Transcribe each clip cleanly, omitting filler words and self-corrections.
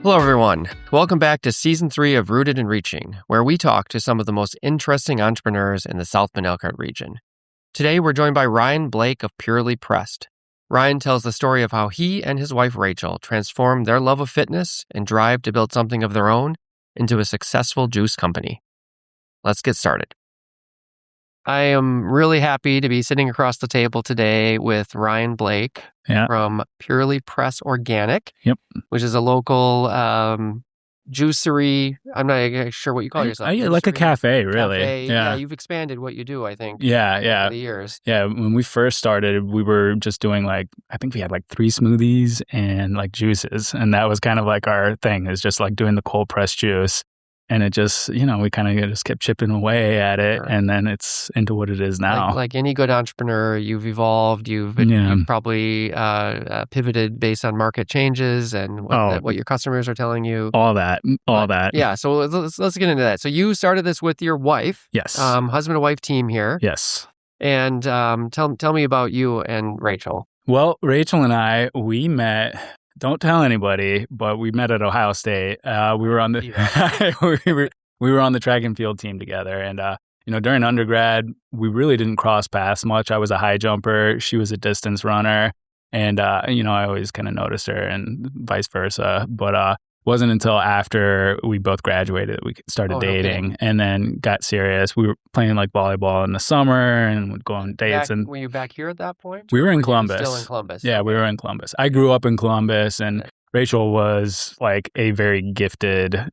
Hello, everyone. Welcome back to Season 3 of Rooted and Reaching, where we talk to some of the most interesting entrepreneurs in the South Bend Elkhart region. Today, we're joined by Ryan Blake of Purely Pressed. Ryan tells the story of how he and his wife, Rachel, transformed their love of fitness and drive to build something of their own into a successful juice company. Let's get started. I am really happy to be sitting across the table today with Ryan Blake from Purely Pressed Organic, which is a local juicery. I'm not sure what you call yourself. Like a cafe, really. Cafe. Yeah, you've expanded what you do, I think. Over the years. Yeah, when we first started, we were just doing I think we had 3 smoothies and juices. And that was kind of our thing, is just doing the cold pressed juice. And it just, we kind of just kept chipping away at it. Sure. And then it's into what it is now. Like any good entrepreneur, you've evolved, you've probably pivoted based on market changes and what your customers are telling you. All that. Yeah. So let's get into that. So you started this with your wife. Yes. Husband and wife team here. Yes. And tell me about you and Rachel. Well, Rachel and I, we met... Don't tell anybody, but we met at Ohio State. We were on the we were on the track and field team together, and during undergrad, we really didn't cross paths much. I was a high jumper, she was a distance runner, and I always kind of noticed her, and vice versa. But wasn't until after we both graduated that we started dating, and then got serious. We were playing volleyball in the summer and would go on dates. Were you back here at that point? We were in Columbus. Still in Columbus. Yeah, we were in Columbus. I grew up in Columbus, and Rachel was a very gifted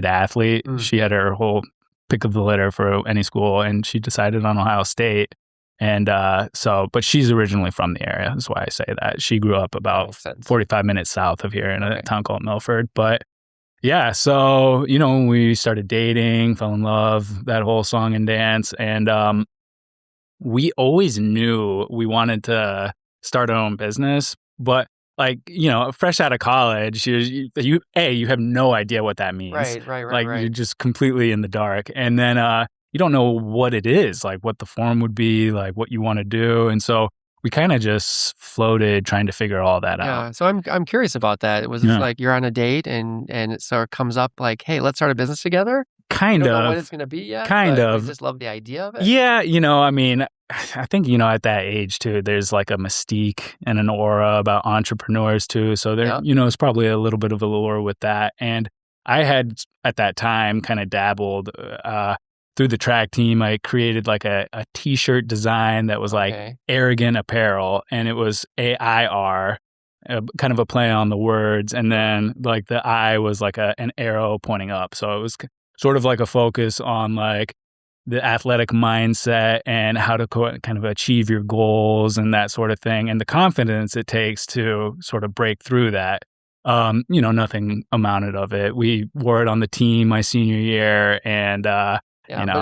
athlete. She had her whole pick of the litter for any school, and she decided on Ohio State. And but she's originally from the area. That's why I say that. She grew up about 45 minutes south of here in a town called Milford. But yeah, so, we started dating, fell in love, that whole song and dance. And we always knew we wanted to start our own business. But fresh out of college, you have no idea what that means. Right. You're just completely in the dark. And then you don't know what it is, what the form would be, what you want to do. And so we kind of just floated trying to figure all that out. Yeah. So I'm curious about that. Was it you're on a date and it sort of comes up hey, let's start a business together? Kind you of. don't know what it's going to be yet? Kind of. You just love the idea of it? Yeah. I think, at that age too, there's a mystique and an aura about entrepreneurs too. So there, it's probably a little bit of a lure with that. And I had at that time kind of dabbled, through the track team. I created a t-shirt design that was arrogant apparel, and it was AIR, kind of a play on the words. And then the I was an arrow pointing up. So it was sort of a focus on the athletic mindset and how to kind of achieve your goals and that sort of thing, and the confidence it takes to sort of break through that. Nothing amounted of it. We wore it on the team my senior year, and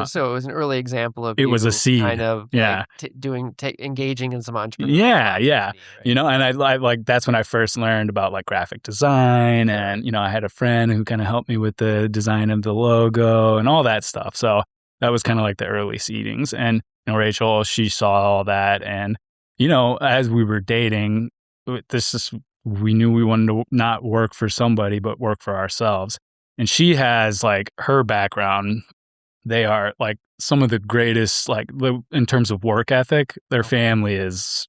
so it was an early example of it was a seed, kind of engaging in some entrepreneurship. Yeah. Right? And I that's when I first learned about graphic design, and I had a friend who kind of helped me with the design of the logo and all that stuff. So that was kind of the early seedings. And Rachel, she saw all that, and as we were dating, we knew we wanted to not work for somebody but work for ourselves. And she has her background. They are some of the greatest, in terms of work ethic. Their family is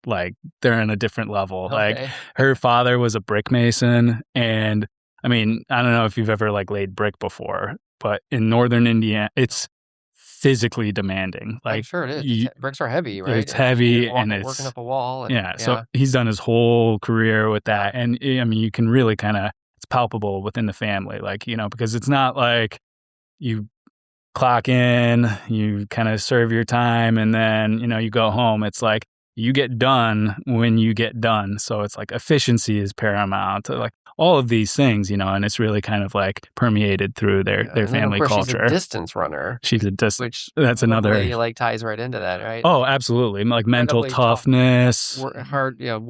they're in a different level. Okay. Her father was a brick mason, and I don't know if you've ever laid brick before, but in northern Indiana, it's physically demanding. I'm sure it is. Bricks are heavy, right? It's heavy, and it's working up a wall. So he's done his whole career with that, and you can really kind of, it's palpable within the family, because it's not you clock in, you kind of serve your time, and then, you go home. It's you get done when you get done. So it's efficiency is paramount, all of these things, and it's really kind of permeated through their family culture. She's a distance runner. She's a distance, which that's another ties right into that, right? Oh, absolutely. Mental toughness, work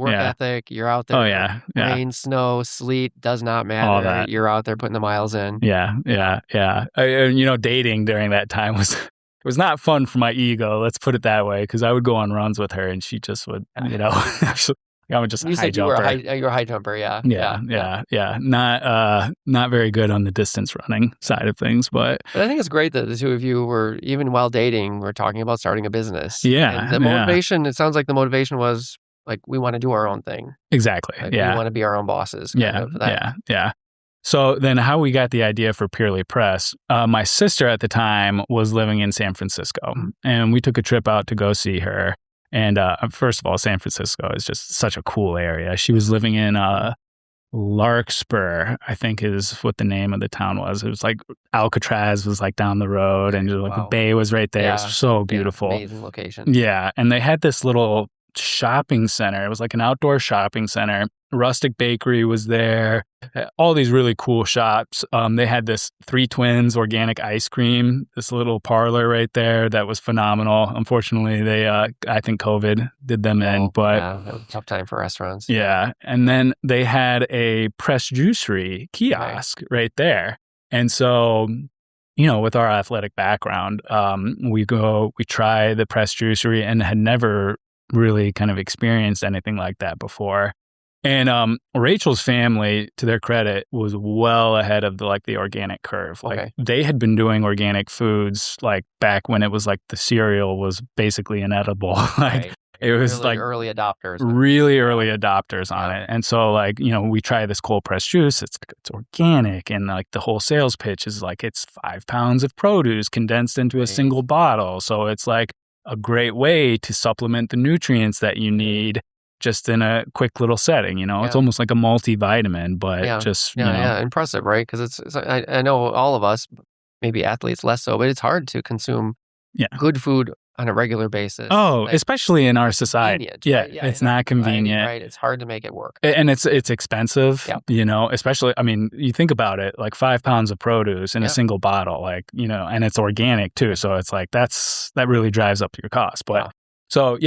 ethic. You're out there. Oh yeah. Rain, snow, sleet, does not matter. All that. You're out there putting the miles in. Yeah. Dating during that time was not fun for my ego. Let's put it that way, because I would go on runs with her, and she just would, I was just a You high said you were jumper. you're a high jumper, yeah. Yeah. Not very good on the distance running side of things, but I think it's great that the two of you were, even while dating, were talking about starting a business. And the motivation, it sounds like the motivation was like, we want to do our own thing. Exactly. Like, we want to be our own bosses. Yeah. So then how we got the idea for Purely Pressed, my sister at the time was living in San Francisco, and we took a trip out to go see her. And first of all, San Francisco is just such a cool area. She was living in Larkspur, I think is what the name of the town was. It was like Alcatraz was like down the road, and like the bay was right there. It's so beautiful. Amazing location. Yeah. And they had this little shopping center. It was like an outdoor shopping center. Rustic Bakery was there. All these really cool shops. They had this Three Twins organic ice cream, this little parlor right there that was phenomenal. Unfortunately, they I think COVID did them in, but that was a tough time for restaurants. Yeah. And then they had a press juicery kiosk right there. And so, with our athletic background, we try the press juicery and had never really kind of experienced anything like that before. And Rachel's family, to their credit, was well ahead of the organic curve. Like they had been doing organic foods like back when it was like the cereal was basically inedible. It was really like early adopters. Really early adopters on it. And so we try this cold pressed juice. It's organic, and like the whole sales pitch is like it's 5 pounds of produce condensed into a single bottle. So it's like a great way to supplement the nutrients that you need just in a quick little setting, It's almost like a multivitamin, but just, impressive, right? Because I know all of us, maybe athletes less so, but it's hard to consume good food on a regular basis. Oh, especially in our society. Right? It's not convenient. Right. It's hard to make it work. And it's expensive, especially, you think about it, like 5 pounds of produce in a single bottle, and it's organic too. So it's like, that really drives up your cost. But so,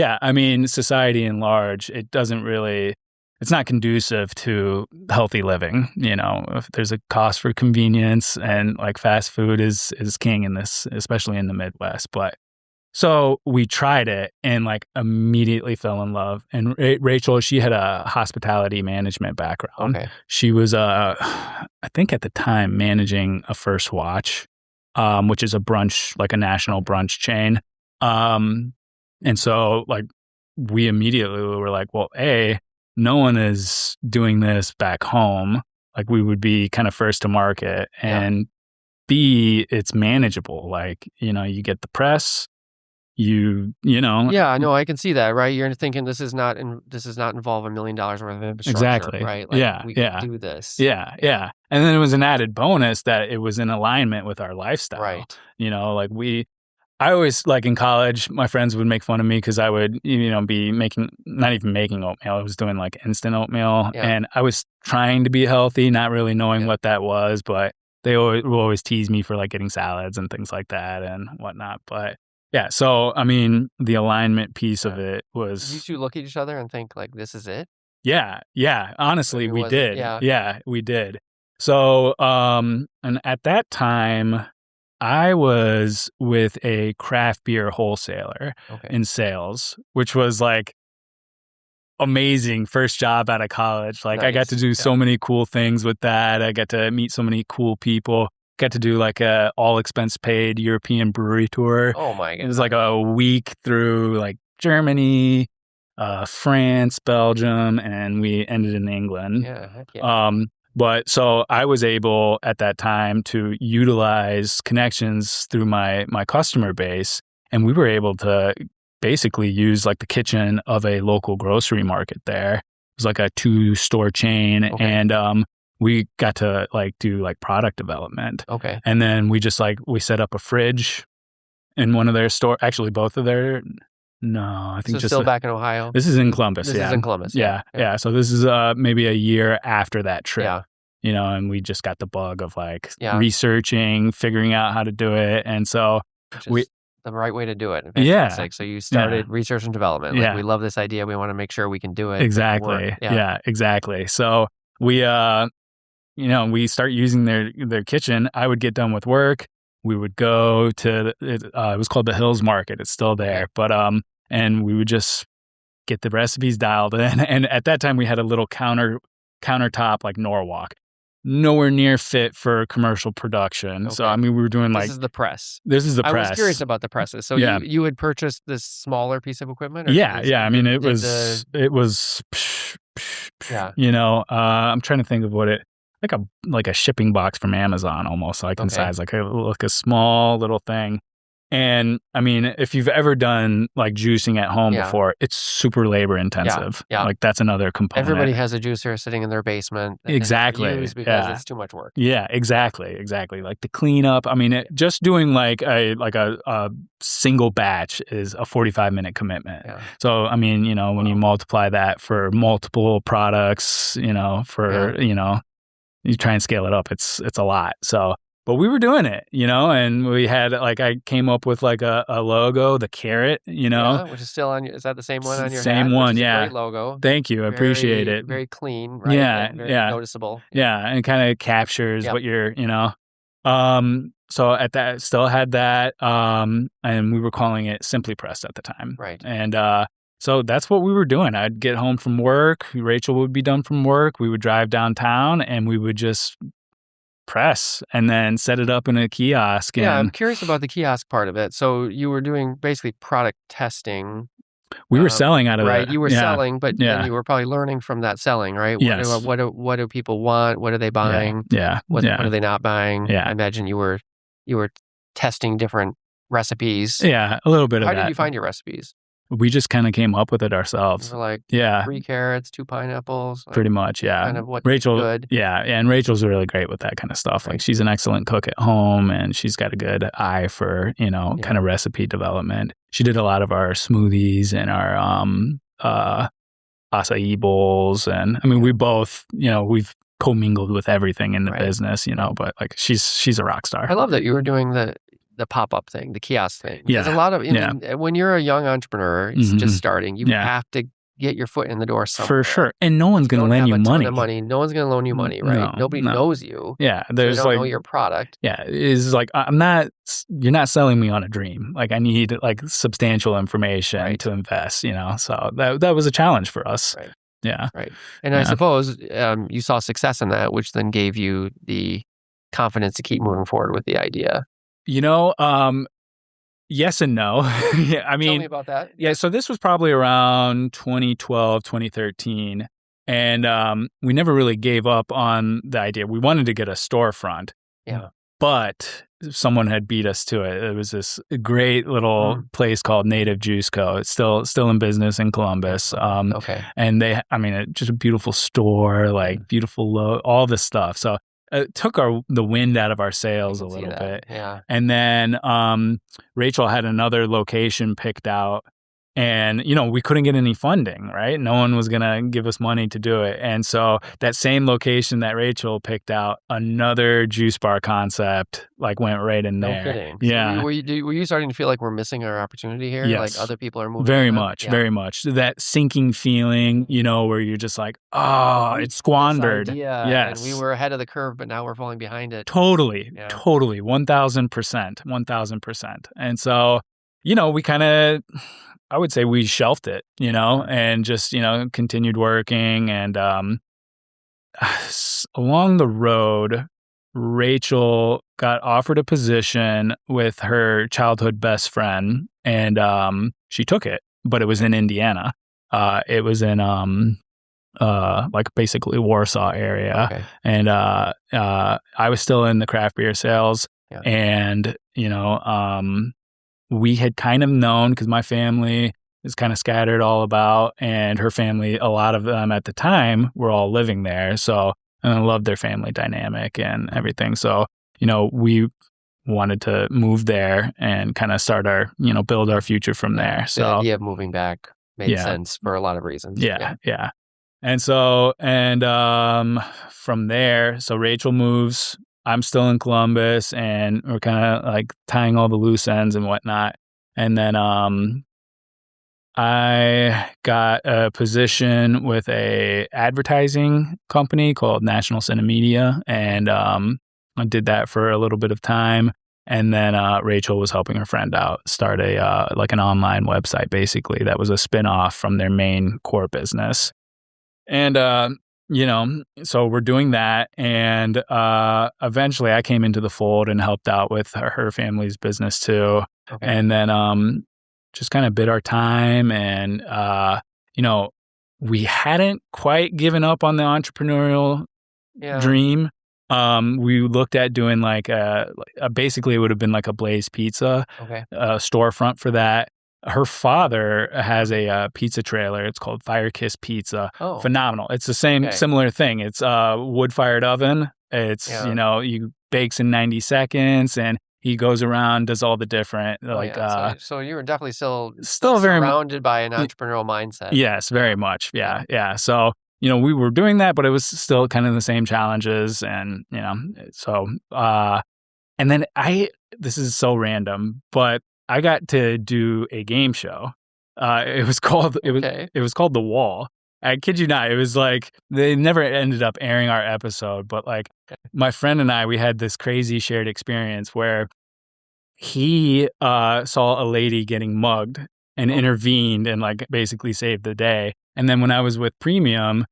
society in large, it's not conducive to healthy living. If there's a cost for convenience, and like fast food is king in this, especially in the Midwest. But so we tried it and like immediately fell in love. And Rachel, she had a hospitality management background. Okay. She was, I think at the time, managing a First Watch, which is a brunch, like a national brunch chain. And so like we immediately were like, well, no one is doing this back home. Like we would be kind of first to market, and B, it's manageable. Like, you get the press, Yeah, no, I can see that, right? You're thinking this is not involve $1 million worth of infrastructure, exactly. Right? Like, we can do this. Yeah. And then it was an added bonus that it was in alignment with our lifestyle. Right. I always, like in college, my friends would make fun of me because I would, be not even making oatmeal. I was doing like instant oatmeal, and I was trying to be healthy, not really knowing what that was, but they will always tease me for like getting salads and things like that and whatnot. But so, the alignment piece of it was... Did you two look at each other and think like, this is it? Yeah. Honestly, we did. Yeah, we did. So, and at that time, I was with a craft beer wholesaler in sales, which was like amazing first job out of college. Like I got to do so many cool things with that. I got to meet so many cool people. Got to do like a all expense paid European brewery tour. Oh my God. It was like a week through like Germany, France, Belgium, and we ended in England. Yeah, heck yeah. But so I was able at that time to utilize connections through my customer base, and we were able to basically use like the kitchen of a local grocery market there. It was like a 2-store chain, and we got to like do like product development. Okay. And then we just we set up a fridge in one of their store, actually both of their... No, I think just... still back in Ohio? This is in Columbus, This is in Columbus, yeah. So this is maybe a year after that trip. Yeah. And we just got the bug of researching, figuring out how to do it. And so the right way to do it. Fantastic. So you started research and development. We love this idea. We want to make sure we can do it. Exactly. Exactly. So we, we start using their kitchen. I would get done with work. We would go to, it was called the Hills Market. It's still there. But, and we would just get the recipes dialed in. And at that time we had a little countertop like Norwalk. Nowhere near fit for commercial production. Okay. So, I mean, we were doing This is the press. I was curious about the presses. So you had purchased this smaller piece of equipment? Or yeah. I mean, it was, you know, I'm trying to think of what like a shipping box from Amazon almost, like in size, like a small little thing. And I mean, if you've ever done like juicing at home before, it's super labor intensive. Yeah. Like that's another component. Everybody has a juicer sitting in their basement. Exactly. Because it's too much work. Yeah, exactly. Like the cleanup. I mean, just doing like a single batch is a 45-minute commitment. Yeah. So, I mean, you know, when you multiply that for multiple products, you know, you know, you try and scale it up, it's a lot. So, but we were doing it, you know, and we had like, I came up with like a logo, the carrot, you know. Yeah, which is still on your, is that the same one on your Same hat? one, which is yeah. A great logo. Thank you. I appreciate it. Very clean, right? Yeah. Very noticeable. Yeah. And kind of captures what you're, you know. So at that, still had that. And we were calling it Simply Pressed at the time. Right. And, so that's what we were doing. I'd get home from work. Rachel would be done from work. We would drive downtown and we would just press and then set it up in a kiosk. And I'm curious about the kiosk part of it. So you were doing basically product testing. We were selling out of it. Right. You were selling, but then you were probably learning from that selling, right? Yes. What do people want? What are they buying? What are they not buying? Yeah. I imagine you were testing different recipes. Yeah, a little bit of that. How did you find your recipes? We just kind of came up with it ourselves. You were like 3 carrots, 2 pineapples. Like, pretty much, yeah. Kind of what's Rachel, good. Yeah, and Rachel's really great with that kind of stuff. Right. Like she's an excellent cook at home and she's got a good eye for, you know, kind of recipe development. She did a lot of our smoothies and our acai bowls. And I mean, we both, you know, we've commingled with everything in the business, you know, but like she's a rock star. I love that you were doing the pop-up thing, the kiosk thing. There's a lot of, I mean, when you're a young entrepreneur, it's just starting, you have to get your foot in the door somewhere. For sure. And no one's going to lend you money. No one's going to loan you money, right? Nobody knows you. Yeah. There's so they don't know your product. Yeah. It's like, you're not selling me on a dream. Like I need like substantial information to invest, you know? So that was a challenge for us. Right. Yeah. Right. And I suppose you saw success in that, which then gave you the confidence to keep moving forward with the idea. You know, yes and no. I mean, tell me about that. Yeah. So this was probably around 2012, 2013. And we never really gave up on the idea. We wanted to get a storefront. Yeah. But someone had beat us to it. It was this great little place called Native Juice Co. It's still in business in Columbus. And just a beautiful store, like beautiful all this stuff. So it took the wind out of our sails a little bit. Yeah. And then Rachel had another location picked out. And, you know, we couldn't get any funding, right? No one was going to give us money to do it. And so that same location that Rachel picked out, another juice bar concept, like went right in there. No kidding. Yeah. So were you starting to feel like we're missing our opportunity here? Yes. Like other people are moving? Very much. That sinking feeling, you know, where you're just like, oh, it's squandered. Yes. And we were ahead of the curve, but now we're falling behind it. Totally. 1000%. And so, you know, we kind of, I would say we shelved it, you know, and just, you know, continued working. And along the road, Rachel got offered a position with her childhood best friend, and she took it, but it was in Indiana. It was in like basically Warsaw area. Okay. And I was still in the craft beer sales, and, you know, we had kind of known, because my family is kind of scattered all about, and her family, a lot of them at the time were all living there. So, and I loved their family dynamic and everything. So, you know, we wanted to move there and kind of start our, you know, build our future from there. So the idea of moving back made sense for a lot of reasons. Yeah. And so, from there, so Rachel moves. I'm still in Columbus, and we're kind of like tying all the loose ends and whatnot. And then I got a position with a advertising company called National Cinemedia, and I did that for a little bit of time. And then Rachel was helping her friend out start a like an online website, basically, that was a spinoff from their main core business. And so we're doing that, and eventually I came into the fold and helped out with her family's business too. Okay. And then just kind of bid our time, and we hadn't quite given up on the entrepreneurial dream. We looked at doing like basically it would have been like a Blaze Pizza storefront for that. Her father has a pizza trailer. It's called Fire Kiss Pizza. Oh. Phenomenal. It's the similar thing. It's a wood-fired oven. It's, you bakes in 90 seconds, and he goes around, does all the different, so you were definitely still very surrounded by an entrepreneurial mindset. Yes, very much. Yeah. So, we were doing that, but it was still kind of the same challenges, and, and then this is so random, but I got to do a game show. It was called The Wall. I kid you not. It was like they never ended up airing our episode, but like my friend and I, we had this crazy shared experience where he saw a lady getting mugged and intervened and like basically saved the day. And then when I was with Premium,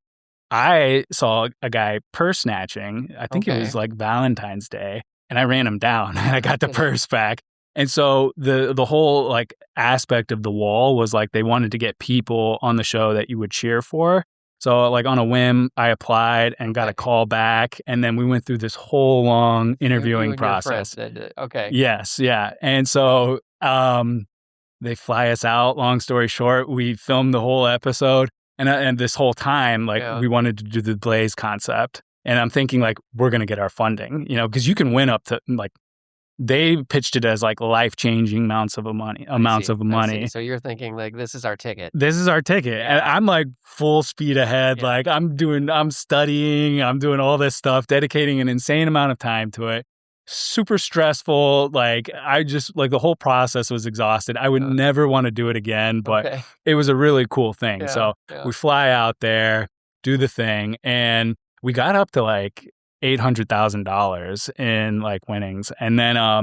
I saw a guy purse snatching. I think it was like Valentine's Day, and I ran him down and I got the purse back. And so the whole like aspect of The Wall was like they wanted to get people on the show that you would cheer for. So like on a whim, I applied and got a call back, and then we went through this whole long interviewing process. Okay. Yes, yeah. And so they fly us out. Long story short, we filmed the whole episode, and this whole time like we wanted to do the Blaze concept, and I'm thinking like we're gonna get our funding, because you can win up to like. They pitched it as like life-changing amounts of money. So you're thinking like, this is our ticket. And I'm like full speed ahead. Like I'm studying, I'm doing all this stuff, dedicating an insane amount of time to it. Super stressful. Like I just like the whole process was exhausted. I would never want to do it again, but it was a really cool thing. We fly out there, do the thing, and we got up to like $800,000 in like winnings. And then I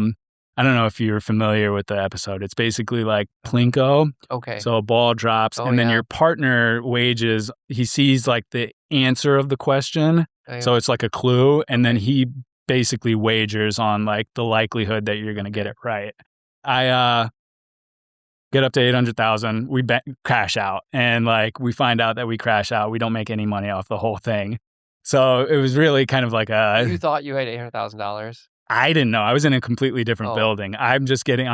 don't know if you're familiar with the episode. It's basically like Plinko. Okay. So a ball drops, and then your partner wagers. He sees like the answer of the question. So it's like a clue, and then he basically wagers on like the likelihood that you're going to get it right. I get up to 800,000. We crash out, and like we find out that we crash out. We don't make any money off the whole thing. So it was really kind of like You thought you had $800,000? I didn't know. I was in a completely different building. I'm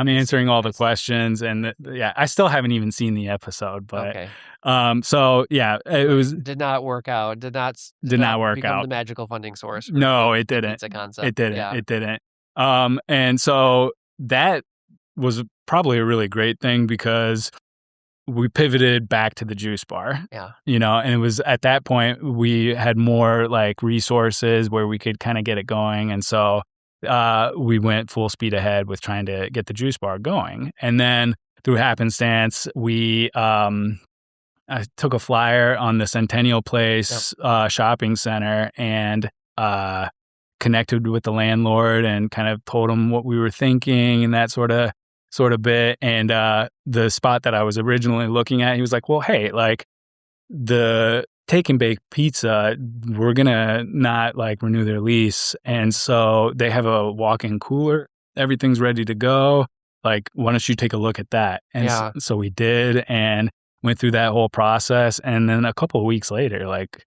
answering all the questions, and I still haven't even seen the episode, but it was did not work out. Did not work out. The magical funding source. No, it didn't. It's a concept. It didn't. Yeah. It didn't. And so that was probably a really great thing because we pivoted back to the juice bar. Yeah. And it was at that point we had more like resources where we could kind of get it going. And so we went full speed ahead with trying to get the juice bar going. And then through happenstance, I took a flyer on the Centennial Place shopping center and connected with the landlord and kind of told him what we were thinking and that sort of bit. And the spot that I was originally looking at, he was like, well, hey, like the Take and Bake Pizza, we're going to not like renew their lease. And so they have a walk-in cooler. Everything's ready to go. Like, why don't you take a look at that? And so we did and went through that whole process. And then a couple of weeks later, like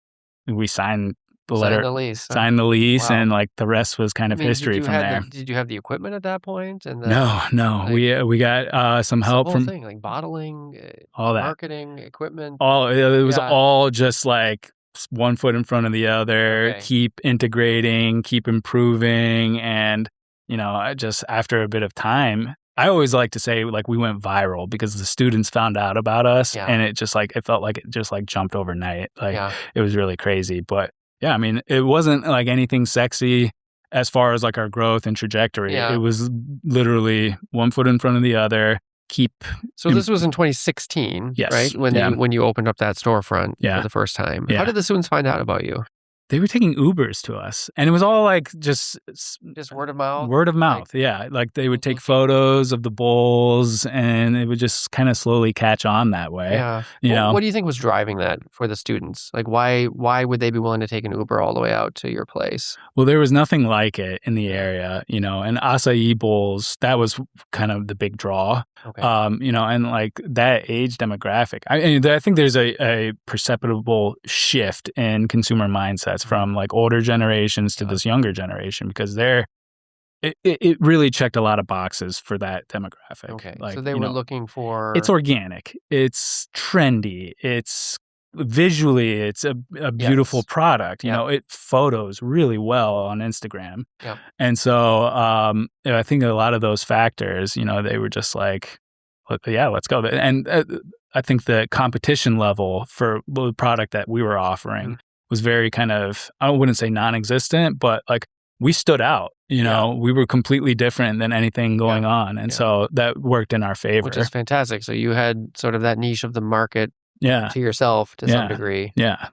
we signed the letter, signed the lease, wow. And like the rest was kind of history from there. Did you have the equipment at that point? And no. Like, we got some help from thing, like bottling, all that marketing, equipment. It was all just like one foot in front of the other. Keep integrating, keep improving, and just after a bit of time. I always like to say like we went viral because the students found out about us, and it felt like it just like jumped overnight. Like it was really crazy, but. Yeah, I mean, it wasn't like anything sexy as far as like our growth and trajectory. Yeah. It was literally one foot in front of the other. So this was in 2016, yes, right? When you opened up that storefront for the first time. Yeah. How did the students find out about you? They were taking Ubers to us, and it was all like just word of mouth. Word of mouth, yeah. Like they would take photos of the bowls, and it would just kind of slowly catch on that way. Yeah. What do you think was driving that for the students? Like, why would they be willing to take an Uber all the way out to your place? Well, there was nothing like it in the area, and acai bowls, that was kind of the big draw. Okay. And like that age demographic. I think there's a perceptible shift in consumer mindsets from like older generations to this younger generation, because it really checked a lot of boxes for that demographic. Okay. Like, so they were looking for... It's organic. It's trendy. It's visually, it's a beautiful product. It photos really well on Instagram. Yeah. And so I think a lot of those factors, they were just like, yeah, let's go. And I think the competition level for the product that we were offering was very kind of, I wouldn't say non-existent, but like we stood out. We were completely different than anything going on. And so that worked in our favor. Which is fantastic. So you had sort of that niche of the market to yourself to some degree. Yeah.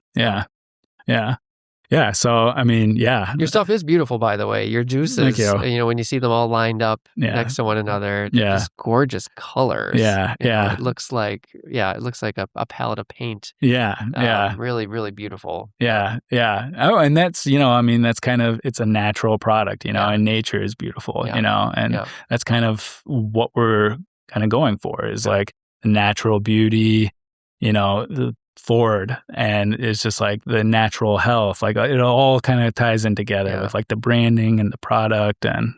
So, I mean, Your stuff is beautiful, by the way. Your juices, Thank you. When you see them all lined up next to one another, just gorgeous colors. It looks like a palette of paint. Really, really beautiful. Yeah. Oh, and that's, that's kind of, it's a natural product, and nature is beautiful, and that's kind of what we're kind of going for is like natural beauty, the forward, and it's just like the natural health, like it all kind of ties in together with like the branding and the product. And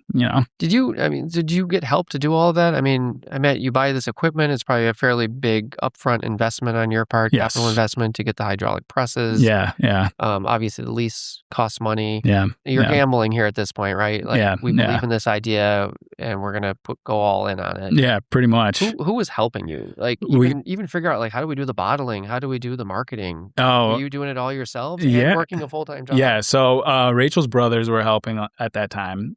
did you get help to do all of that? I mean, you buy this equipment, it's probably a fairly big upfront investment on your part, capital investment to get the hydraulic presses. Obviously the lease costs money. You're gambling here at this point, right? Like we believe in this idea and we're gonna go all in on it. Pretty much. Who was helping you, like even figure out like, how do we do the bottling, how do we do the marketing? Were you doing it all yourselves and working a full-time job? So Rachel's brothers were helping at that time.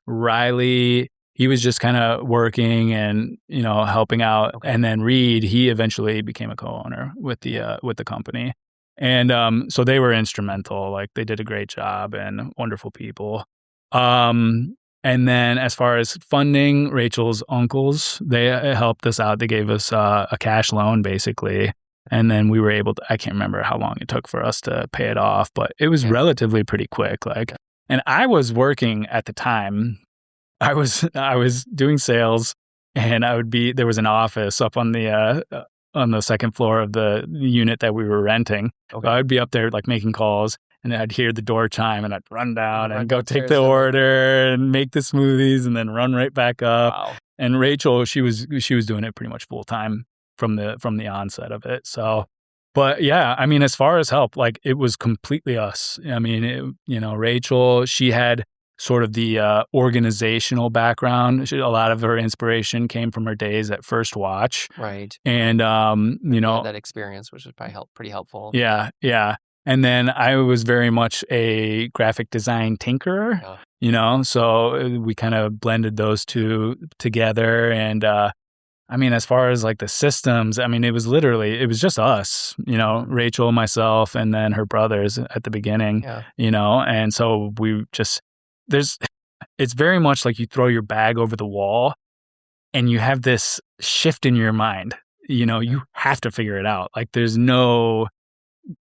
Riley, he was just kind of working and helping out. And then Reed, he eventually became a co-owner with the company. And so they were instrumental. Like they did a great job and wonderful people. And then as far as funding, Rachel's uncles, they helped us out. They gave us a cash loan basically. And then we were able to, I can't remember how long it took for us to pay it off, but it was relatively pretty quick. Like, and I was working at the time. I was doing sales, and there was an office up on the second floor of the unit that we were renting. So I would be up there like making calls, and I'd hear the door chime, and I'd run down and go take the order and make the smoothies, and then run right back up. Wow. And Rachel, she was doing it pretty much full time from the onset of it. So, but as far as help, like it was completely us. Rachel, she had sort of the organizational background. A lot of her inspiration came from her days at First Watch. Right. And, that experience, which was probably pretty helpful. Yeah. And then I was very much a graphic design tinkerer, so we kind of blended those two together. And, as far as like the systems, it was just us, Rachel, myself, and then her brothers at the beginning, and so it's very much like you throw your bag over the wall and you have this shift in your mind, you have to figure it out. Like there's no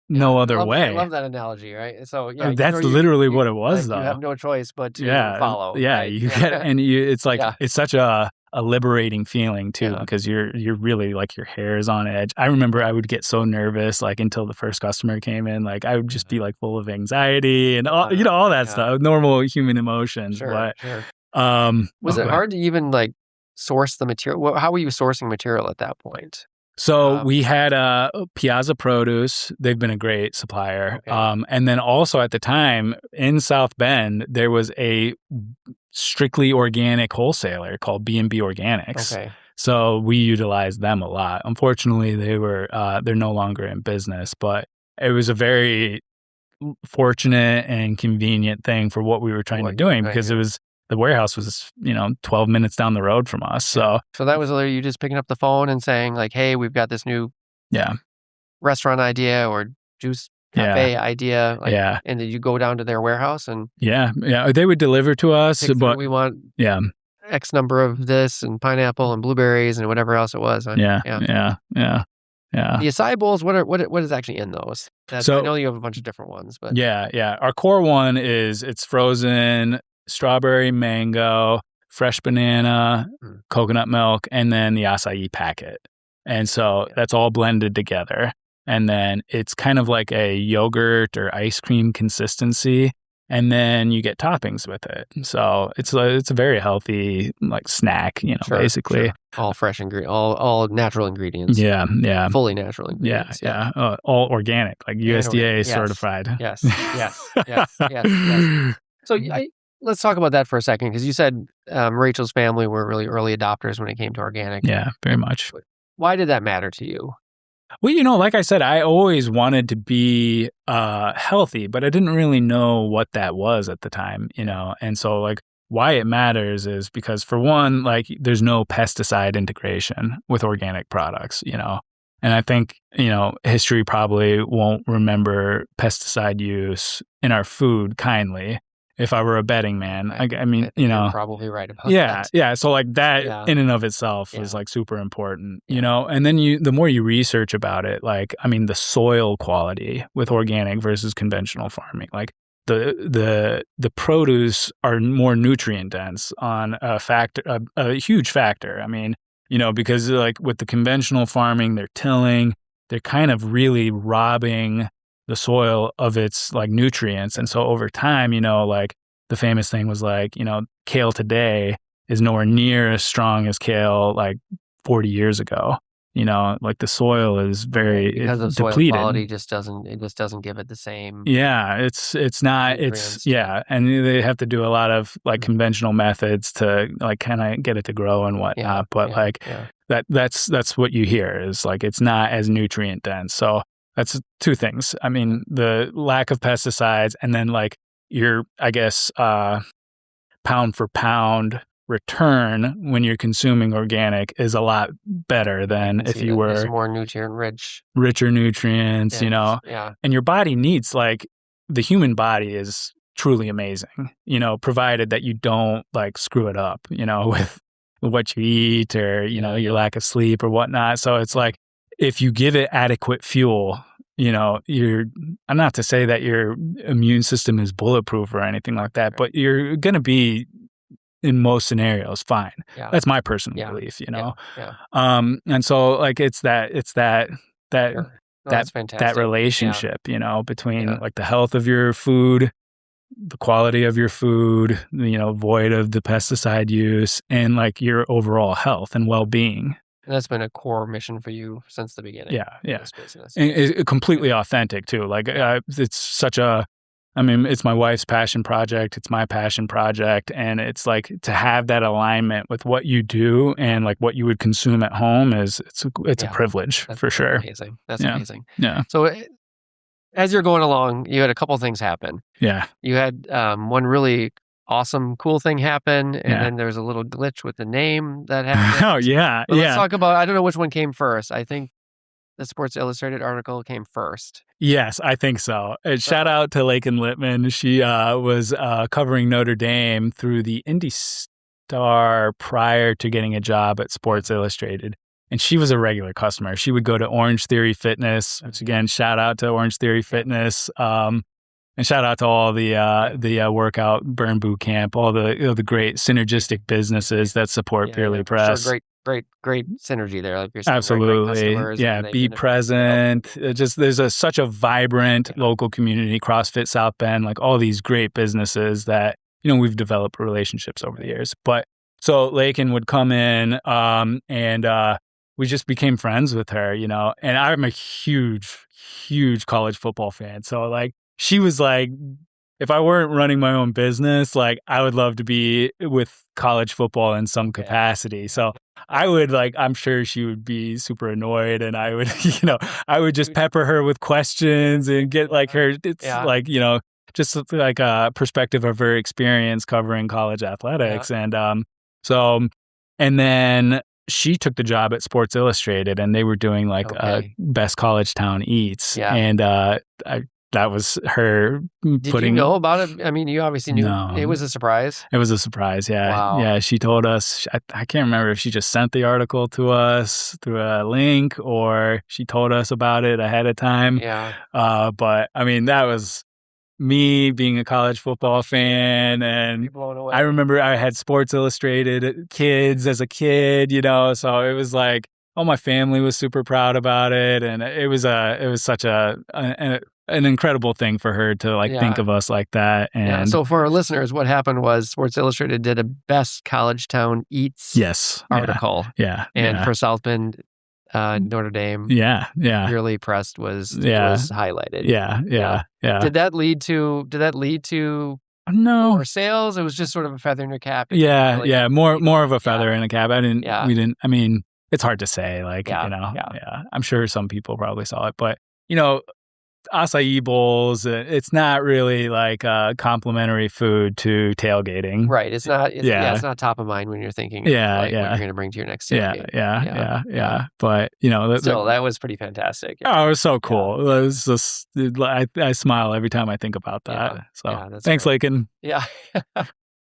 other way. I love that analogy, right? So that's literally what it was, though. You have no choice but to follow. Yeah, right? It's like it's such a liberating feeling too, because you're really like your hair is on edge. I remember I would get so nervous like until the first customer came in. Like I would just be like full of anxiety and all that stuff, normal human emotions. Sure. Was it hard to even like source the material? How were you sourcing material at that point? So we had Piazza Produce. They've been a great supplier. Okay. And then also at the time in South Bend, there was a strictly organic wholesaler called B&B Organics. Okay. So we utilized them a lot. Unfortunately, they're no longer in business, but it was a very fortunate and convenient thing for what we were trying to do, because the warehouse was, 12 minutes down the road from us. So that was literally you just picking up the phone and saying like, hey, we've got this new restaurant idea or juice cafe idea. Yeah. And did you go down to their warehouse and? Yeah. They would deliver to us, but we want yeah, X number of this and pineapple and blueberries and whatever else it was. Huh? Yeah. The acai bowls, what is actually in those? So I know you have a bunch of different ones, but yeah. Our core one is it's frozen strawberry, mango, fresh banana, coconut milk, and then the acai packet. And so that's all blended together. And then it's kind of like a yogurt or ice cream consistency. And then you get toppings with it. So it's a very healthy like snack, basically. Sure. All fresh ingredients, all natural ingredients. Yeah. Fully natural ingredients. Yeah. All organic, like USDA certified. Yes. So let's talk about that for a second, because you said Rachel's family were really early adopters when it came to organic. Yeah, very much. Why did that matter to you? Well, like I said, I always wanted to be healthy, but I didn't really know what that was at the time, And so like why it matters is because for one, like there's no pesticide integration with organic products, And I think, history probably won't remember pesticide use in our food kindly. If I were a betting man, I mean, you're probably right about that. Yeah. So like that in and of itself is like super important, and then the more you research about it, like, I mean, the soil quality with organic versus conventional farming, like the produce are more nutrient dense on a huge factor. I mean, because like with the conventional farming, they're tilling, they're kind of really robbing the soil of its like nutrients. And so over time, like the famous thing was like, kale today is nowhere near as strong as kale like 40 years ago. Like the soil is very because of soil depleted. Quality just doesn't give it the same. Yeah, it's not nutrients. And they have to do a lot of like conventional methods to like kind of get it to grow and whatnot. That's what you hear is like it's not as nutrient dense. So that's two things. I mean, the lack of pesticides and then like your, I guess, pound for pound return when you're consuming organic is a lot better than if you were more nutrient richer nutrients, Yeah. And your body needs like the human body is truly amazing, provided that you don't like screw it up, with what you eat or, your lack of sleep or whatnot. So it's like, if you give it adequate fuel, I'm not to say that your immune system is bulletproof or anything like that, but you're going to be in most scenarios fine. Yeah. That's my personal belief, And so like it's that that relationship, between like the health of your food, the quality of your food, void of the pesticide use, and like your overall health and well-being. And that's been a core mission for you since the beginning. Yeah. And it's completely authentic too. Like it's it's my wife's passion project. It's my passion project. And it's like to have that alignment with what you do and like what you would consume at home it's a privilege for sure. Amazing. That's amazing. Yeah. So as you're going along, you had a couple things happen. Yeah. You had one really awesome, cool thing happen, and then there's a little glitch with the name that happened. Oh, yeah. But let's talk about, I don't know which one came first. I think the Sports Illustrated article came first. Yes, I think so. Shout out to Lakin Littman. She was covering Notre Dame through the Indy Star prior to getting a job at Sports Illustrated. And she was a regular customer. She would go to Orange Theory Fitness, which again, shout out to Orange Theory Fitness. And shout out to all the workout burn boot camp, all the great synergistic businesses that support Purely Pressed. Sure, great synergy there. Like you're saying, absolutely, be present. There's such a vibrant local community, CrossFit South Bend, like all these great businesses that we've developed relationships over the years. But so Lakin would come in, and we just became friends with her, And I'm a huge college football fan, so like. She was like, if I weren't running my own business, like I would love to be with college football in some capacity. So I would I'm sure she would be super annoyed, and I would, I would just pepper her with questions and get like her, just like a perspective of her experience covering college athletics. And and then she took the job at Sports Illustrated, and they were doing best college town eats. And that was her Did you know about it? I mean, you obviously knew. No. It was a surprise. It was a surprise, yeah. Wow. Yeah, she told us, I can't remember if she just sent the article to us through a link or she told us about it ahead of time. Yeah. But I mean, that was me being a college football fan, and I remember I had Sports Illustrated kids as a kid, so it was like, oh, my family was super proud about it, and it was such an incredible thing for her to think of us like that. And so for our listeners, what happened was Sports Illustrated did a best college town eats article. Yeah. And for South Bend, Notre Dame, Purely Pressed was highlighted. Yeah. Did that lead to no more sales? It was just sort of a feather in your cap. More of a feather in a cap. We didn't. I mean, it's hard to say. I'm sure some people probably saw it, but acai bowls, it's not really like a complimentary food to tailgating. Right. It's not. It's not top of mind when you're thinking. What you're going to bring to your next tailgate. Yeah. But still, that was pretty fantastic. Oh, it was so cool. It was just, I smile every time I think think about that. Thanks, great. Lakin. Yeah.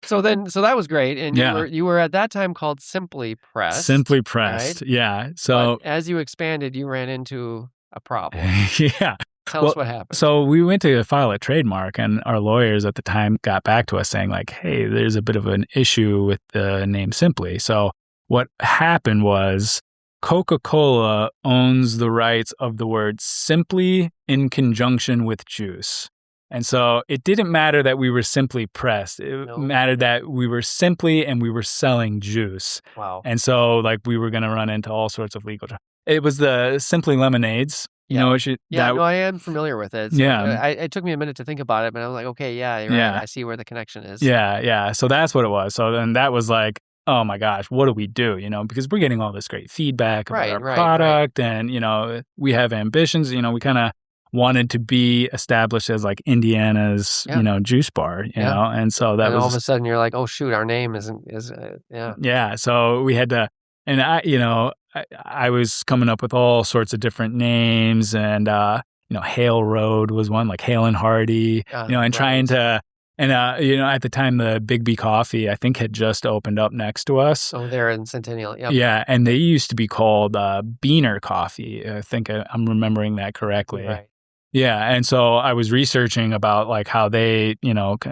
So that was great, and you were at that time called Simply Pressed. Simply Pressed, right? Yeah. So but as you expanded, you ran into a problem. Yeah. Tell us what happened. So we went to file a trademark, and our lawyers at the time got back to us saying hey, there's a bit of an issue with the name Simply. So what happened was Coca-Cola owns the rights of the word Simply in conjunction with juice. And so it didn't matter that we were Simply Pressed. It mattered that we were Simply and we were selling juice. Wow. And so we were going to run into all sorts of legal. It was the Simply lemonades. I am familiar with it. So it took me a minute to think about it, but I was like, okay, you're right. I see where the connection is. Yeah. So that's what it was. So then that was like, oh my gosh, what do we do? Because we're getting all this great feedback about our product, and we have ambitions. We kind of wanted to be established as Indiana's juice bar. And so that was all of a sudden you're like, oh shoot, our name is. So we had to, and I was coming up with all sorts of different names, and Hale Road was one, like Hale and Hardy, and trying to, and at the time the Big B Coffee I think had just opened up next to us. Oh, they're in Centennial. Yep. Yeah, and they used to be called Beaner Coffee. I think I'm remembering that correctly. Right. Yeah, and so I was researching about how they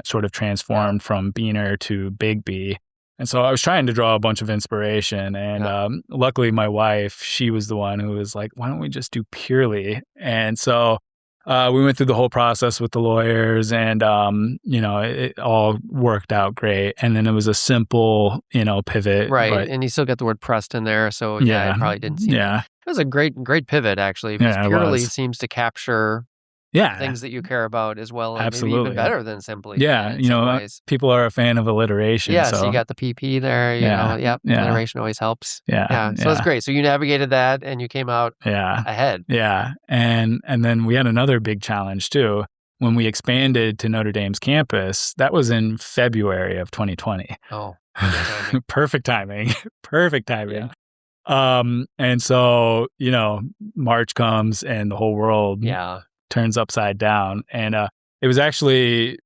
sort of transformed from Beaner to Big B. And so I was trying to draw a bunch of inspiration, and luckily my wife, she was the one who was like, why don't we just do Purely? And so we went through the whole process with the lawyers, and, it all worked out great. And then it was a simple, pivot. Right, and you still got the word pressed in there, so it probably didn't seem... Yeah. It was a great pivot, actually, because Purely seems to capture... things that you care about as well, and maybe even better than Simply. Yeah, people are a fan of alliteration. Yeah, so you got the PP there. Alliteration always helps. Yeah. So that's great. So you navigated that, and you came out ahead. Yeah, and then we had another big challenge too. When we expanded to Notre Dame's campus, that was in February of 2020. Oh, perfect timing. Perfect timing. Yeah. And so March comes, and the whole world turns upside down. And it was actually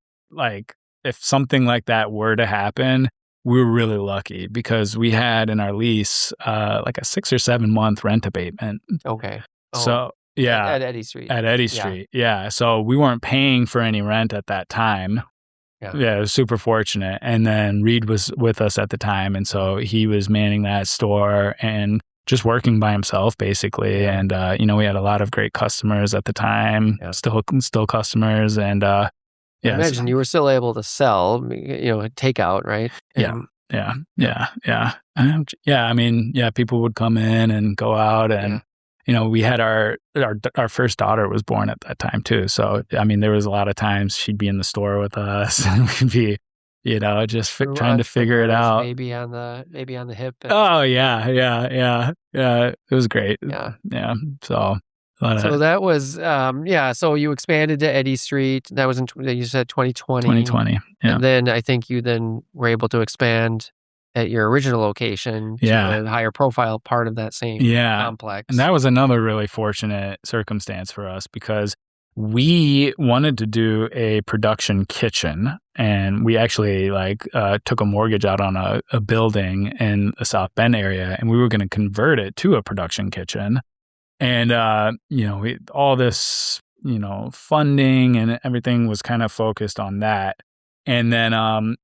if something like that were to happen, we were really lucky because we had in our lease a 6 or 7 month rent abatement. Okay. Oh, so at Eddy Street. At Eddy Street. Yeah. So we weren't paying for any rent at that time. Yeah, it was super fortunate. And then Reed was with us at the time, and so he was manning that store and just working by himself, basically. And, we had a lot of great customers at the time, still customers. And, I imagine you were still able to sell, takeout, right? And, Yeah. People would come in and go out, and, we had our first daughter was born at that time too. So, there was a lot of times she'd be in the store with us, and we'd be, just trying to figure it out. Baby on the hip. Oh yeah. It was great. Yeah. So that was So you expanded to Eddy Street. That was you said 2020. 2020. Yeah. And then I think you then were able to expand at your original location to a higher profile part of that same complex. And that was another really fortunate circumstance for us because we wanted to do a production kitchen, and we actually took a mortgage out on a building in the South Bend area, and we were going to convert it to a production kitchen. And, all this, funding and everything was kind of focused on that. And then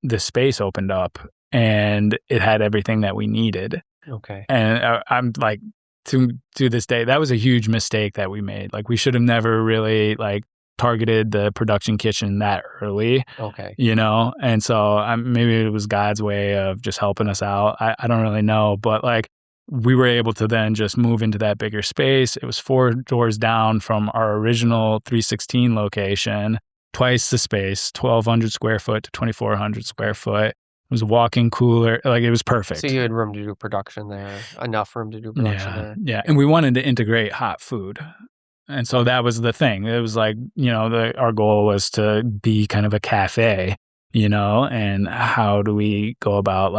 the space opened up and it had everything that we needed. Okay. And I'm like, to this day, that was a huge mistake that we made. Like, we should have never really targeted the production kitchen that early. Okay. And so maybe it was God's way of just helping us out. I don't really know, but we were able to then just move into that bigger space. It was 4 doors down from our original 316 location, twice the space, 1,200 square foot to 2,400 square foot. It was a walk-in cooler. It was perfect. So you had room to do production there, enough room to do production there. Yeah. And we wanted to integrate hot food. And so that was the thing. It was our goal was to be kind of a cafe, and how do we go about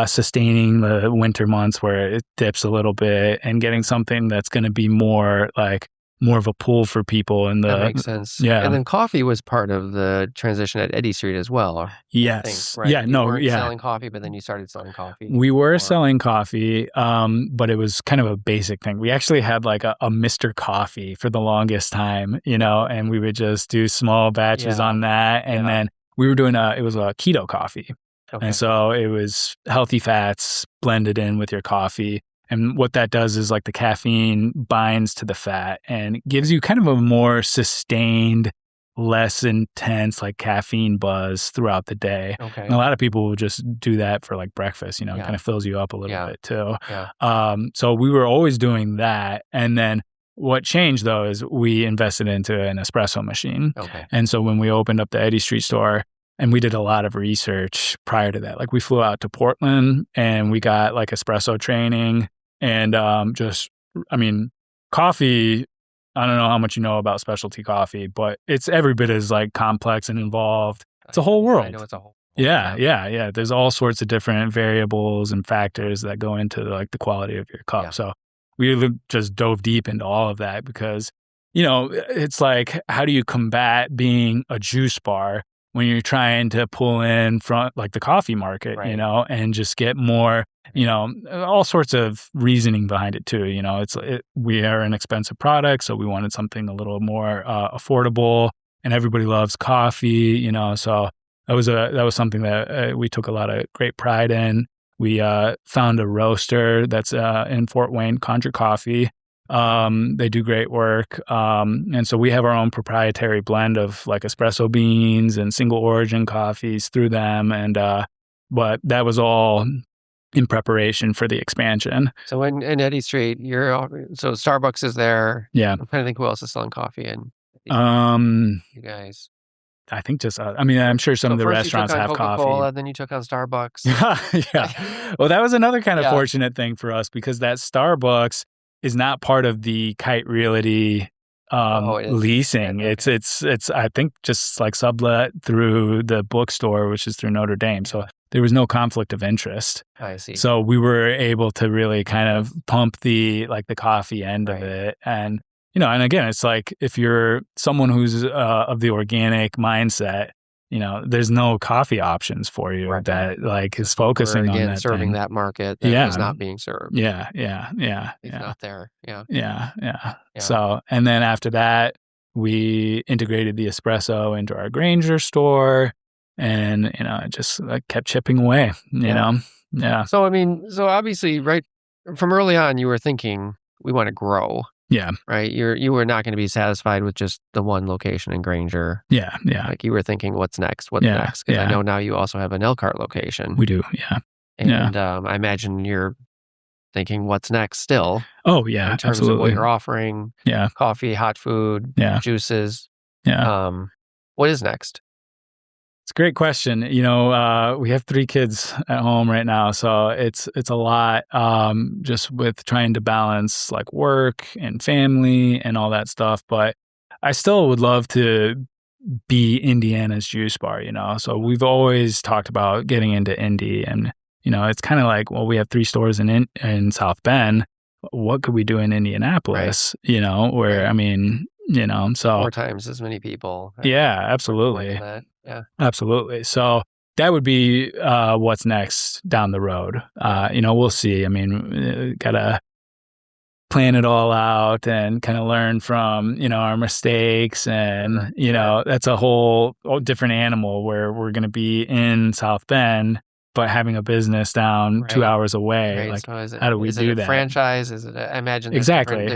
sustaining the winter months where it dips a little bit and getting something that's going to be more of a pull for people. That makes sense. Yeah. And then coffee was part of the transition at Eddy Street as well. Yes. Right? Yeah. You weren't selling coffee, but then you started selling coffee. We were selling coffee, but it was kind of a basic thing. We actually had a Mr. Coffee for the longest time, and we would just do small batches on that. And then we were doing it was a keto coffee. Okay. And so it was healthy fats blended in with your coffee. And what that does is the caffeine binds to the fat and gives you kind of a more sustained, less intense caffeine buzz throughout the day. Okay. And a lot of people will just do that for breakfast, it kind of fills you up a little bit too. Yeah. So we were always doing that. And then what changed though is we invested into an espresso machine. Okay. And so when we opened up the Eddy Street store, and we did a lot of research prior to that. We flew out to Portland and we got espresso training and coffee. I don't know how much you know about specialty coffee, but it's every bit as complex and involved. It's a whole world. I know it's a whole world. Yeah. There's all sorts of different variables and factors that go into the quality of your cup. Yeah. So we really just dove deep into all of that because, it's how do you combat being a juice bar when you're trying to pull in from the coffee market, right. And just get more, all sorts of reasoning behind it too. We are an expensive product, so we wanted something a little more affordable, and everybody loves coffee, so that was something that we took a lot of great pride in. We found a roaster that's in Fort Wayne, Contra Coffee. They do great work. And so we have our own proprietary blend of espresso beans and single origin coffees through them. And, but that was all in preparation for the expansion. So in Eddy Street, so Starbucks is there. Yeah. I'm trying to think who else is selling coffee and you guys. I think just, I'm sure some of the restaurants have Coca-Cola, then you took on Starbucks. Yeah. Well, that was another kind of fortunate thing for us because that Starbucks is not part of the Kite Realty leasing. Okay. It's I think just sublet through the bookstore, which is through Notre Dame. So there was no conflict of interest. I see. So we were able to really kind of pump the coffee end of it. And, and again, it's if you're someone who's of the organic mindset, there's no coffee options for you that is focusing on that serving thing. That market that is not being served. Yeah. It's not there. Yeah. So, and then after that, we integrated the espresso into our Granger store, and it just kept chipping away. You know. Yeah. So so obviously, right from early on, you were thinking we want to grow. Yeah. Right. You were not going to be satisfied with just the one location in Granger. Yeah. You were thinking, what's next? What's next? Because I know now you also have an Elkhart location. We do. Yeah. And I imagine you're thinking, what's next still? Oh, yeah. In terms of what you're offering. Yeah. Coffee, hot food, juices. Yeah. What is next? It's a great question. We have 3 kids at home right now, so it's a lot just with trying to balance work and family and all that stuff. But I still would love to be Indiana's juice bar, So we've always talked about getting into Indy, and it's kind of we have 3 stores in South Bend. What could we do in Indianapolis? Right. Where So 4 times as many people. Yeah, absolutely. Yeah. Absolutely. So that would be what's next down the road. We'll see. I mean, gotta plan it all out and kind of learn from, our mistakes. And, that's a whole different animal where we're going to be in South Bend, but having a business down 2 hours away. Right. Like, So how do we do that? that? Franchise? Is it? I imagine there's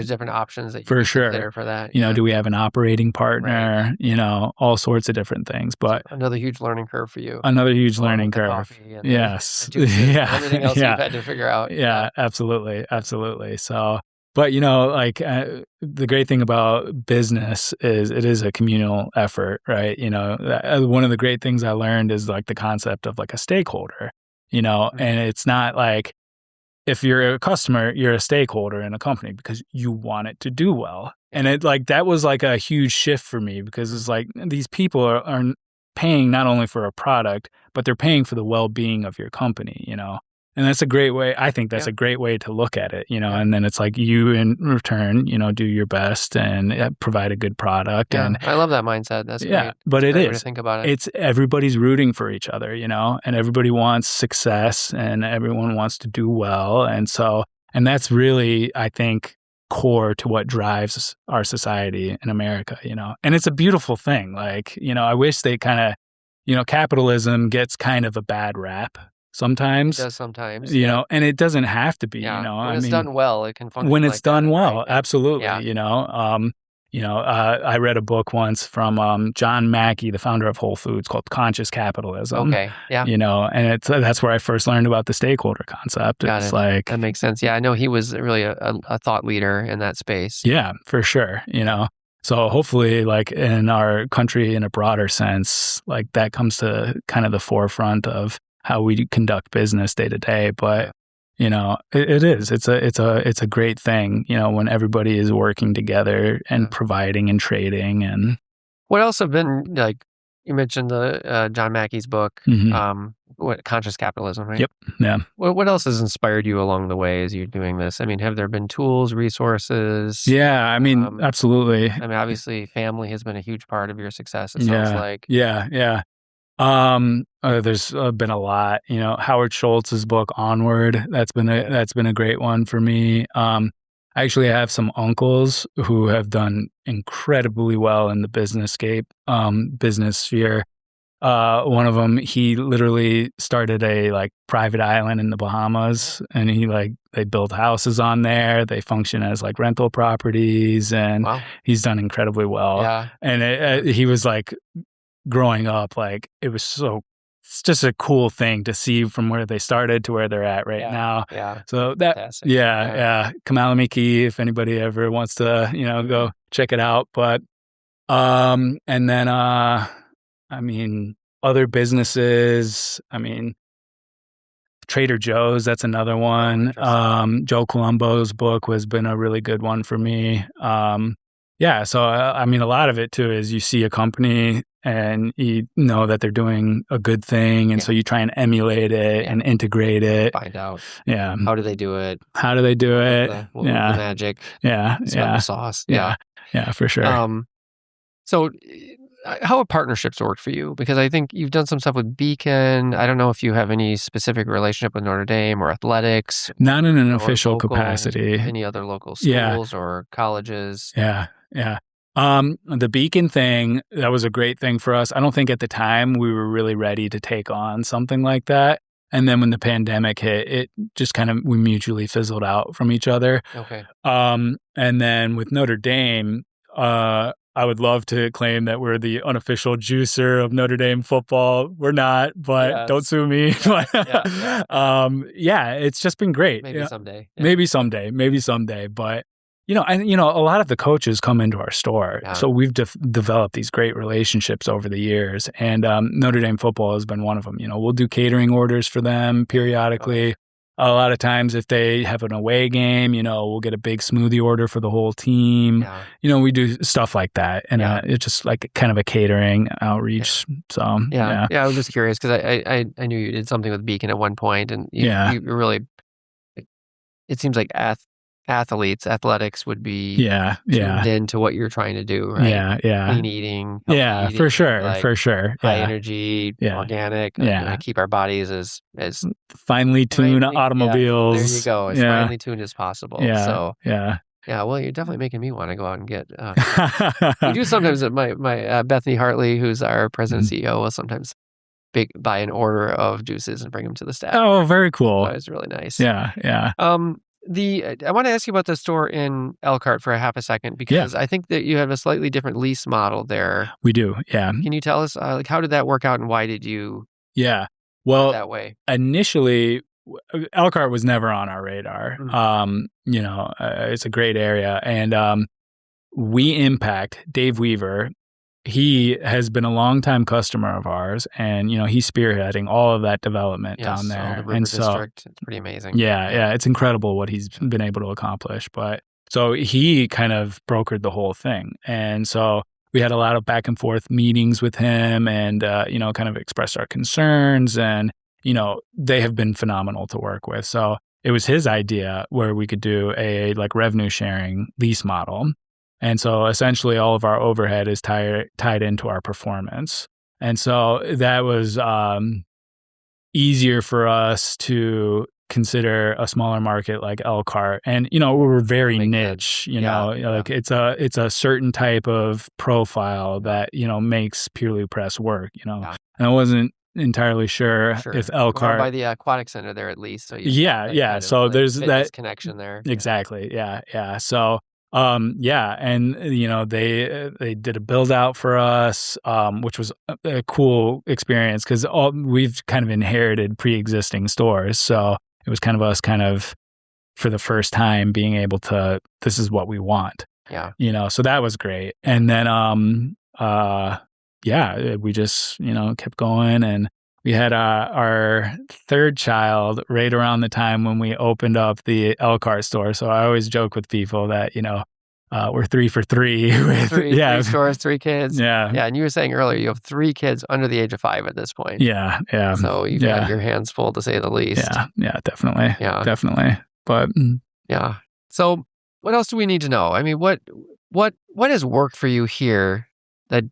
different options that you for sure consider for that. Do we have an operating partner? Right. All sorts of different things. But so another huge learning curve for you. Another huge learning curve. Yes. Yeah. Everything else you've had to figure out. Yeah. Absolutely. So. But, the great thing about business is it is a communal effort, right? One of the great things I learned is like the concept of like a stakeholder, and it's not like if you're a customer, you're a stakeholder in a company because you want it to do well. And it that was like a huge shift for me because it's like these people are paying not only for a product, but they're paying for the well-being of your company, And that's a great way. I think that's a great way to look at it, And then it's like you in return, do your best and provide a good product. Yeah, and I love that mindset. That's great. But That's it a great way is. to think about it. It's everybody's rooting for each other, and everybody wants success and everyone wants to do well. And that's really, I think, core to what drives our society in America, And it's a beautiful thing. Like, I wish they kind of, capitalism gets kind of a bad rap. Sometimes. It does sometimes. And it doesn't have to be, When it's done well, it can function when it's done well, right? absolutely. I read a book once from John Mackey, the founder of Whole Foods, called Conscious Capitalism. Okay, yeah. And that's where I first learned about the stakeholder concept. It's like that makes sense. Yeah, I know he was really a thought leader in that space. Yeah, for sure. So hopefully, like in our country, in a broader sense, like that comes to kind of the forefront of how we conduct business day to day. But it is. It's a great thing. When everybody is working together and providing and trading. And what else have been like? You mentioned the John Mackey's book, Conscious Capitalism, right? Yep. Yeah. What else has inspired you along the way as you're doing this? I mean, have there been tools, resources? Yeah. I mean, absolutely. I mean, obviously, family has been a huge part of your success. It sounds like. Yeah. There's been a lot, Howard Schultz's book Onward. That's been a great one for me. I actually have some uncles who have done incredibly well in the business sphere. One of them, he literally started a private island in the Bahamas, and they build houses on there. They function as rental properties, and he's done incredibly well. Yeah. And he was growing up, it's just a cool thing to see from where they started to where they're at now. Yeah. So that, fantastic. Kamalami, if anybody ever wants to, go check it out. But, and then, other businesses, Trader Joe's, that's another one. Joe Colombo's book has been a really good one for me. So, a lot of it too is you see a company and you know that they're doing a good thing. And so you try and emulate it and integrate it. Find out. Yeah. How do they do it? The magic. The sauce. Yeah, for sure. So how have partnerships worked for you? Because I think you've done some stuff with Beacon. I don't know if you have any specific relationship with Notre Dame or athletics. Not in an official capacity. Any other local schools or colleges? Yeah. The Beacon thing, that was a great thing for us. I don't think at the time we were really ready to take on something like that. And then when the pandemic hit, it just we mutually fizzled out from each other. Okay. And then with Notre Dame, I would love to claim that we're the unofficial juicer of Notre Dame football. We're not, but don't sue me. It's just been great. Maybe someday. Yeah. Maybe someday. But, a lot of the coaches come into our store. Yeah. So we've developed these great relationships over the years. And Notre Dame football has been one of them. We'll do catering orders for them periodically. Okay. A lot of times if they have an away game, we'll get a big smoothie order for the whole team. Yeah. We do stuff like that. And it's just kind of a catering outreach. Yeah. So, I was just curious because I knew you did something with Beacon at one point. And you really, it seems like athletics would be tuned into what you're trying to do, right? Clean eating, healthy eating, for sure. High energy, organic. Keep our bodies as finely tuned automobiles. There you go. As finely tuned as possible. So yeah. Well, you're definitely making me want to go out and get. We do sometimes. My Bethany Hartley, who's our president and CEO, will sometimes buy an order of juices and bring them to the staff. Oh, very cool. So it's really nice. Yeah. I want to ask you about the store in Elkhart for a half a second, because I think that you have a slightly different lease model there. We do, yeah. Can you tell us how did that work out, and why did you? Yeah, well, that way initially, Elkhart was never on our radar. It's a great area, and We Impact, Dave Weaver. He has been a longtime customer of ours, and he's spearheading all of that development down there. The River District, it's pretty amazing. Yeah, it's incredible what he's been able to accomplish. But so he kind of brokered the whole thing, and so we had a lot of back and forth meetings with him, and kind of expressed our concerns, and they have been phenomenal to work with. So it was his idea where we could do a revenue sharing lease model. And so essentially all of our overhead is tied into our performance. And so that was easier for us to consider a smaller market like Elkhart. And, we're very niche, it's a certain type of profile that, makes Purely Pressed work, And I wasn't entirely sure if Elkhart... by the aquatic center there at least. So so there's that connection there. Exactly. Yeah. So... and they did a build out for us, which was a cool experience because we've kind of inherited pre-existing stores, so it was kind of us for the first time being able to, this is what we want. So that was great. And then we just kept going, and we had our third child right around the time when we opened up the Elkhart store. So I always joke with people that, we're 3 for 3. With, three stores, 3 kids. Yeah. And you were saying earlier, you have 3 kids under the age of 5 at this point. Yeah. So you've got your hands full, to say the least. Yeah, definitely. Yeah. Definitely. But yeah. So what else do we need to know? I mean, what has worked for you here that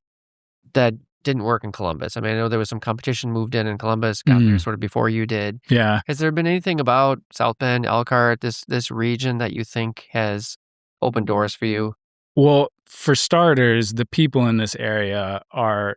didn't work in Columbus? I mean, I know there was some competition moved in Columbus, got there sort of before you did. Yeah. Has there been anything about South Bend, Elkhart, this region that you think has opened doors for you? Well, for starters, the people in this area are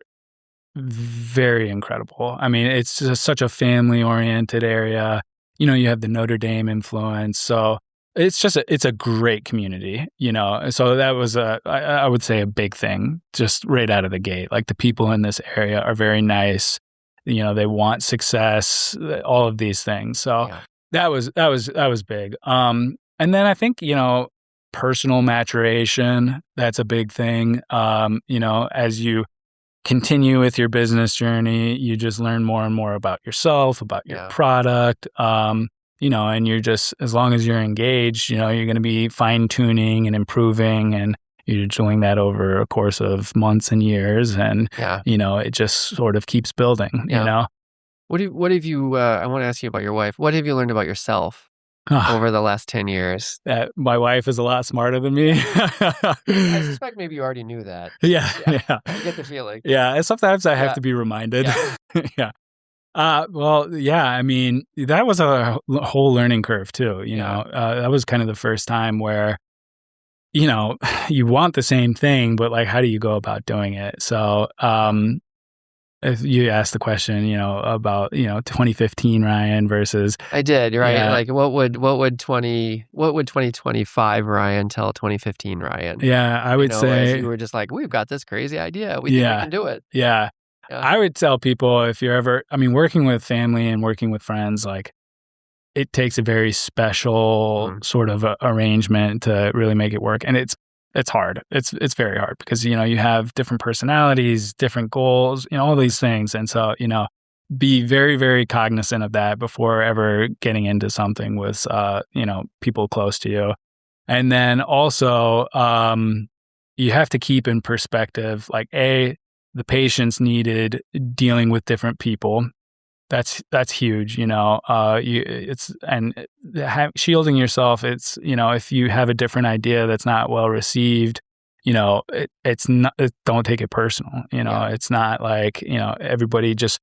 very incredible. I mean, it's just such a family-oriented area. You have the Notre Dame influence, so it's a great community, So that was I would say a big thing just right out of the gate. Like, the people in this area are very nice. They want success, all of these things. So that was big. And then I think, personal maturation, that's a big thing. As you continue with your business journey, you just learn more and more about yourself, about your product. And you're just, as long as you're engaged, you're going to be fine tuning and improving, and you're doing that over a course of months and years. And, it just sort of keeps building, What have you, I want to ask you about your wife. What have you learned about yourself over the last 10 years? My wife is a lot smarter than me. I suspect maybe you already knew that. Yeah. I get the feeling. Yeah. And sometimes I have to be reminded. Yeah. I mean, that was a whole learning curve too, that was kind of the first time where, you want the same thing, but how do you go about doing it? So, if you asked the question, about, 2015 Ryan versus... I did, right? Yeah. What would 2025 Ryan tell 2015 Ryan? Yeah, I would say... you were just we've got this crazy idea. We think we can do it. Yeah. I would tell people, if you're ever, working with family and working with friends, it takes a very special sort of arrangement to really make it work. And it's hard. It's very hard because, you have different personalities, different goals, all these things. And so, be very, very cognizant of that before ever getting into something with, people close to you. And then also, you have to keep in perspective, the patience needed dealing with different people. that's huge. Shielding yourself. It's, if you have a different idea that's not well received, it's not. Don't take it personal. It's not like everybody just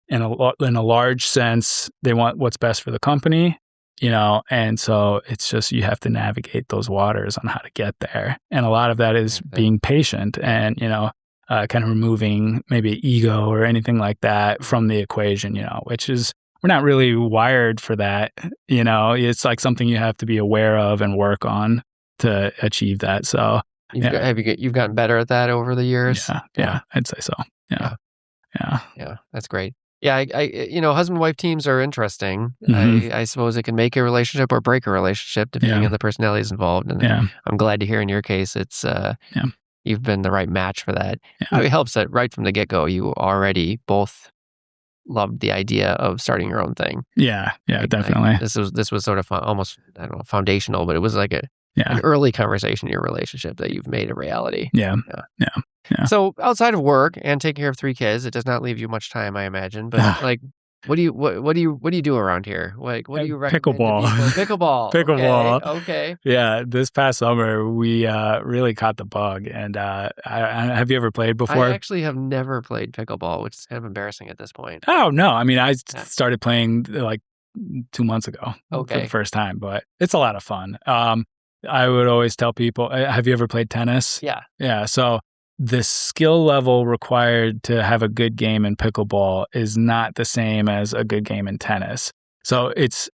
in a large sense they want what's best for the company. And so it's just, you have to navigate those waters on how to get there. And a lot of that is being patient and, kind of removing maybe ego or anything like that from the equation, which is, we're not really wired for that. It's like something you have to be aware of and work on to achieve that. So you've gotten better at that over the years? Yeah, I'd say so. Yeah. That's great. Yeah, husband-wife teams are interesting. Mm-hmm. I suppose it can make a relationship or break a relationship depending on the personalities involved. And I'm glad to hear in your case, it's you've been the right match for that. Yeah. It helps that right from the get-go, you already both loved the idea of starting your own thing. Yeah, definitely. This was sort of almost, I don't know, foundational, but it was like an early conversation in your relationship that you've made a reality. Yeah. So outside of work and taking care of 3 kids, it does not leave you much time, I imagine. But like, what do you do around here? Like, what do you recommend? Pickleball. Pickleball. Okay. Yeah, this past summer we really caught the bug. And have you ever played before? I actually have never played pickleball, which is kind of embarrassing at this point. Oh no! I mean, I started playing like 2 months ago for the first time, but it's a lot of fun. I would always tell people, have you ever played tennis? Yeah. Yeah. So the skill level required to have a good game in pickleball is not the same as a good game in tennis. So it's,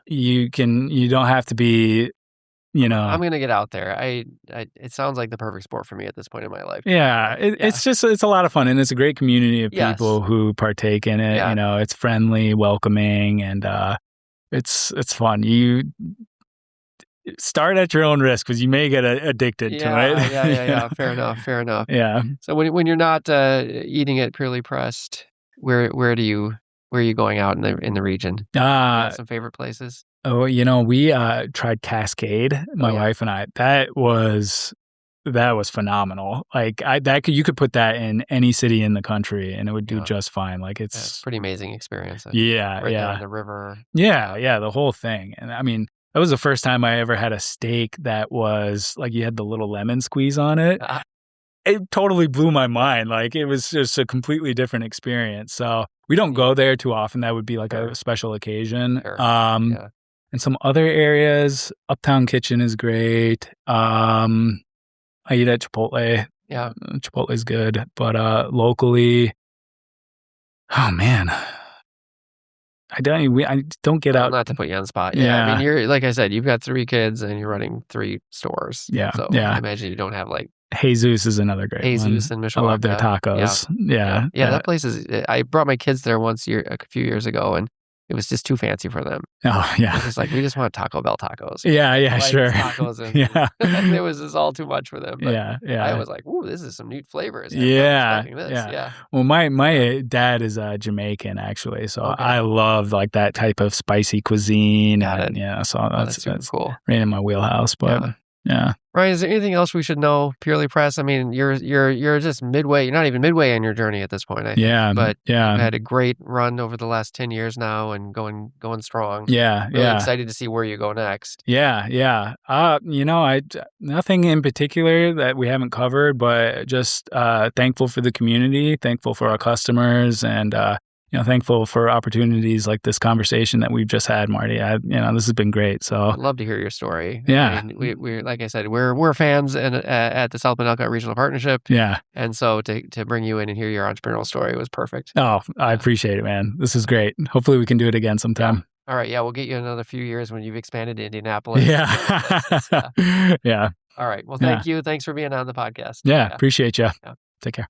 you don't have to be, I'm going to get out there. It sounds like the perfect sport for me at this point in my life. Yeah. It's a lot of fun, and it's a great community of people who partake in it. Yeah. It's friendly, welcoming, and it's fun. You start at your own risk because you may get addicted to it. Yeah. Fair enough. Yeah. So when you're not eating it Purely Pressed, where are you going out in the region? Some favorite places? Oh, we tried Cascade, my wife and I. That was phenomenal. Like you could put that in any city in the country and it would do just fine. Like it's a pretty amazing experience. Right there on the river. Yeah, the whole thing. And I mean, that was the first time I ever had a steak that was like you had the little lemon squeeze on it. It totally blew my mind. Like it was just a completely different experience. So we don't go there too often. That would be like a special occasion. Sure. And some other areas, Uptown Kitchen is great. I eat at Chipotle. Yeah. Chipotle is good. But locally, oh man. I don't get out. Not to put you on the spot. Yeah. I mean, you're, like I said, you've got 3 kids and you're running 3 stores. Yeah. So I imagine you don't have like. Jesus is another great one. Jesus and Mishawaka. I love their tacos. Yeah. That place is, I brought my kids there a few years ago, and it was just too fancy for them. Oh, yeah. It was like, we just want Taco Bell tacos. Yeah, sure. Tacos and it was just all too much for them. But I was like, ooh, this is some neat flavors. Yeah. Well, my dad is Jamaican, actually. So I love like that type of spicy cuisine. So that's super cool. Right in my wheelhouse. But yeah. Ryan, is there anything else we should know? Purely Pressed. I mean, you're just midway. You're not even midway in your journey at this point. I think. But you've had a great run over the last 10 years now, and going strong. Really excited to see where you go next. Yeah. Nothing in particular that we haven't covered, but just thankful for the community, thankful for our customers, and thankful for opportunities like this conversation that we've just had, Marty. This has been great. So I'd love to hear your story. Yeah. I mean, we're like I said, we're fans at the South Bend Elkhart Regional Partnership. Yeah. And so to bring you in and hear your entrepreneurial story was perfect. Oh, I appreciate it, man. This is great. Hopefully we can do it again sometime. Yeah. All right. Yeah. We'll get you another few years when you've expanded to Indianapolis. Yeah. All right. Well, thank you. Thanks for being on the podcast. Yeah. Appreciate you. Yeah. Take care.